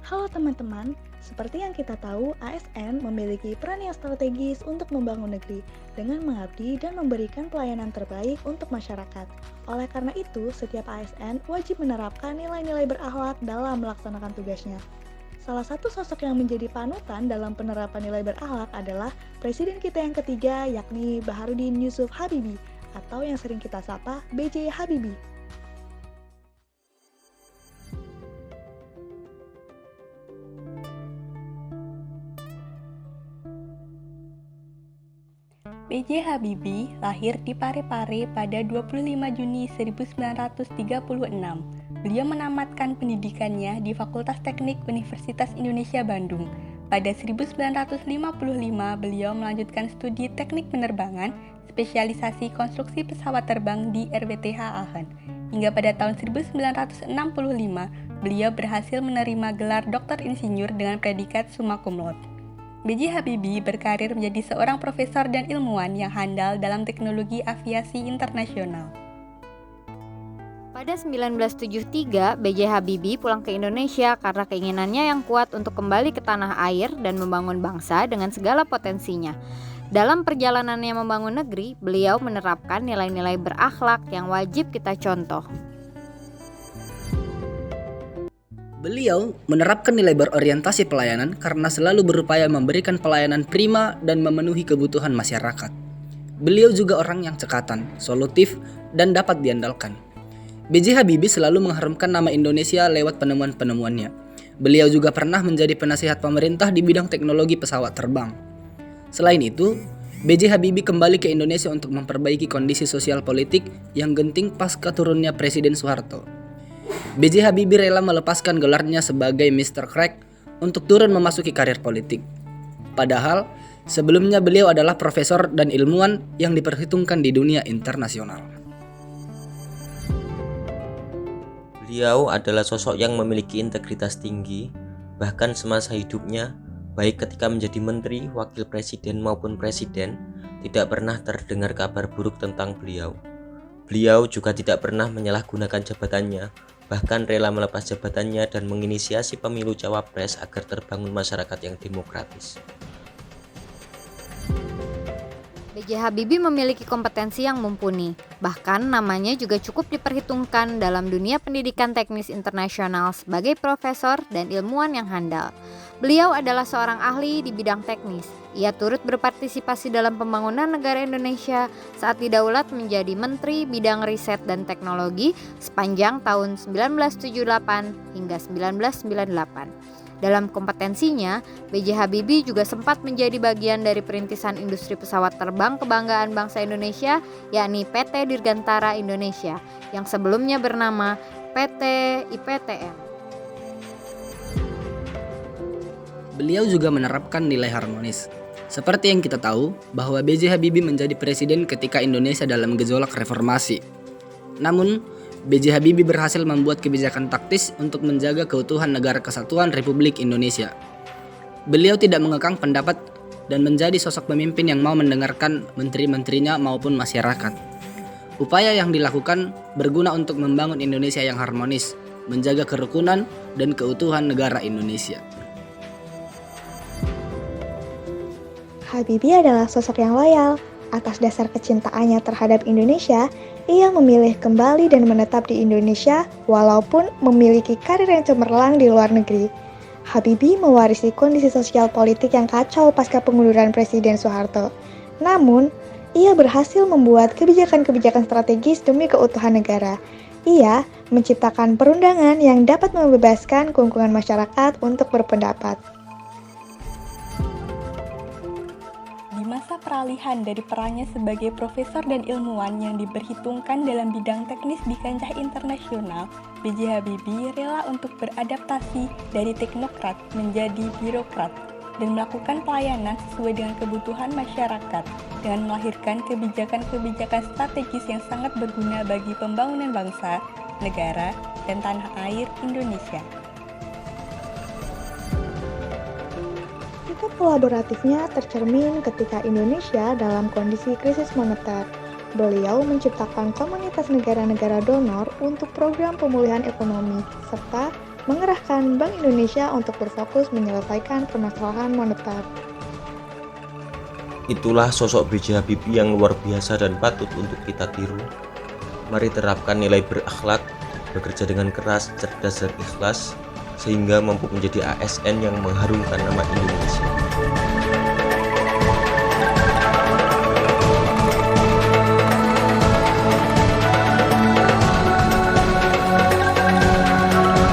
Halo teman-teman, seperti yang kita tahu, ASN memiliki peran yang strategis untuk membangun negeri dengan mengabdi dan memberikan pelayanan terbaik untuk masyarakat. Oleh karena itu, setiap ASN wajib menerapkan nilai-nilai berakhlak dalam melaksanakan tugasnya. Salah satu sosok yang menjadi panutan dalam penerapan nilai berakhlak adalah Presiden kita yang ketiga, yakni Baharudin Yusuf Habibie, atau yang sering kita sapa BJ Habibie. B.J. Habibie lahir di Parepare pada 25 Juni 1936. Beliau menamatkan pendidikannya di Fakultas Teknik Universitas Indonesia Bandung. Pada 1955, beliau melanjutkan studi teknik penerbangan, spesialisasi konstruksi pesawat terbang di RWTH Aachen. Hingga pada tahun 1965, beliau berhasil menerima gelar doktor insinyur dengan predikat summa cum laude. B.J. Habibie berkarir menjadi seorang profesor dan ilmuwan yang handal dalam teknologi aviasi internasional. Pada 1973, B.J. Habibie pulang ke Indonesia karena keinginannya yang kuat untuk kembali ke tanah air dan membangun bangsa dengan segala potensinya. Dalam perjalanannya membangun negeri, beliau menerapkan nilai-nilai berakhlak yang wajib kita contoh. Beliau menerapkan nilai berorientasi pelayanan karena selalu berupaya memberikan pelayanan prima dan memenuhi kebutuhan masyarakat. Beliau juga orang yang cekatan, solutif, dan dapat diandalkan. B.J. Habibie selalu mengharumkan nama Indonesia lewat penemuan-penemuannya. Beliau juga pernah menjadi penasihat pemerintah di bidang teknologi pesawat terbang. Selain itu, B.J. Habibie kembali ke Indonesia untuk memperbaiki kondisi sosial politik yang genting pasca turunnya Presiden Soeharto. B.J. Habibie rela melepaskan gelarnya sebagai Mr. Crack untuk turun memasuki karir politik. Padahal, sebelumnya beliau adalah profesor dan ilmuwan yang diperhitungkan di dunia internasional. Beliau adalah sosok yang memiliki integritas tinggi, bahkan semasa hidupnya, baik ketika menjadi menteri, wakil presiden maupun presiden, tidak pernah terdengar kabar buruk tentang beliau. Beliau juga tidak pernah menyalahgunakan jabatannya, bahkan rela melepas jabatannya dan menginisiasi pemilu cawapres agar terbangun masyarakat yang demokratis. B.J. Habibie memiliki kompetensi yang mumpuni, bahkan namanya juga cukup diperhitungkan dalam dunia pendidikan teknis internasional sebagai profesor dan ilmuwan yang handal. Beliau adalah seorang ahli di bidang teknis. Ia turut berpartisipasi dalam pembangunan negara Indonesia saat didaulat menjadi Menteri Bidang Riset dan Teknologi sepanjang tahun 1978 hingga 1998. Dalam kompetensinya, B.J. Habibie juga sempat menjadi bagian dari perintisan industri pesawat terbang kebanggaan bangsa Indonesia, yakni PT Dirgantara Indonesia, yang sebelumnya bernama PT IPTN. Beliau juga menerapkan nilai harmonis. Seperti yang kita tahu, bahwa B.J. Habibie menjadi presiden ketika Indonesia dalam gejolak reformasi. Namun, B.J. Habibie berhasil membuat kebijakan taktis untuk menjaga keutuhan negara kesatuan Republik Indonesia. Beliau tidak mengekang pendapat dan menjadi sosok pemimpin yang mau mendengarkan menteri-menterinya maupun masyarakat. Upaya yang dilakukan berguna untuk membangun Indonesia yang harmonis, menjaga kerukunan dan keutuhan negara Indonesia. Habibie adalah sosok yang loyal. Atas dasar kecintaannya terhadap Indonesia, ia memilih kembali dan menetap di Indonesia walaupun memiliki karir yang cemerlang di luar negeri. Habibie mewarisi kondisi sosial politik yang kacau pasca pengunduran Presiden Soeharto. Namun, ia berhasil membuat kebijakan-kebijakan strategis demi keutuhan negara. Ia menciptakan perundangan yang dapat membebaskan keunggulan masyarakat untuk berpendapat. Di masa peralihan dari perannya sebagai profesor dan ilmuwan yang diperhitungkan dalam bidang teknis di kancah internasional, B.J. Habibie rela untuk beradaptasi dari teknokrat menjadi birokrat dan melakukan pelayanan sesuai dengan kebutuhan masyarakat dengan melahirkan kebijakan-kebijakan strategis yang sangat berguna bagi pembangunan bangsa, negara, dan tanah air Indonesia. Sikap kolaboratifnya tercermin ketika Indonesia dalam kondisi krisis moneter. Beliau menciptakan komunitas negara-negara donor untuk program pemulihan ekonomi, serta mengerahkan Bank Indonesia untuk berfokus menyelesaikan permasalahan moneter. Itulah sosok B.J. Habibie yang luar biasa dan patut untuk kita tiru. Mari terapkan nilai berakhlak, bekerja dengan keras, cerdas dan ikhlas, sehingga mampu menjadi ASN yang mengharumkan nama Indonesia.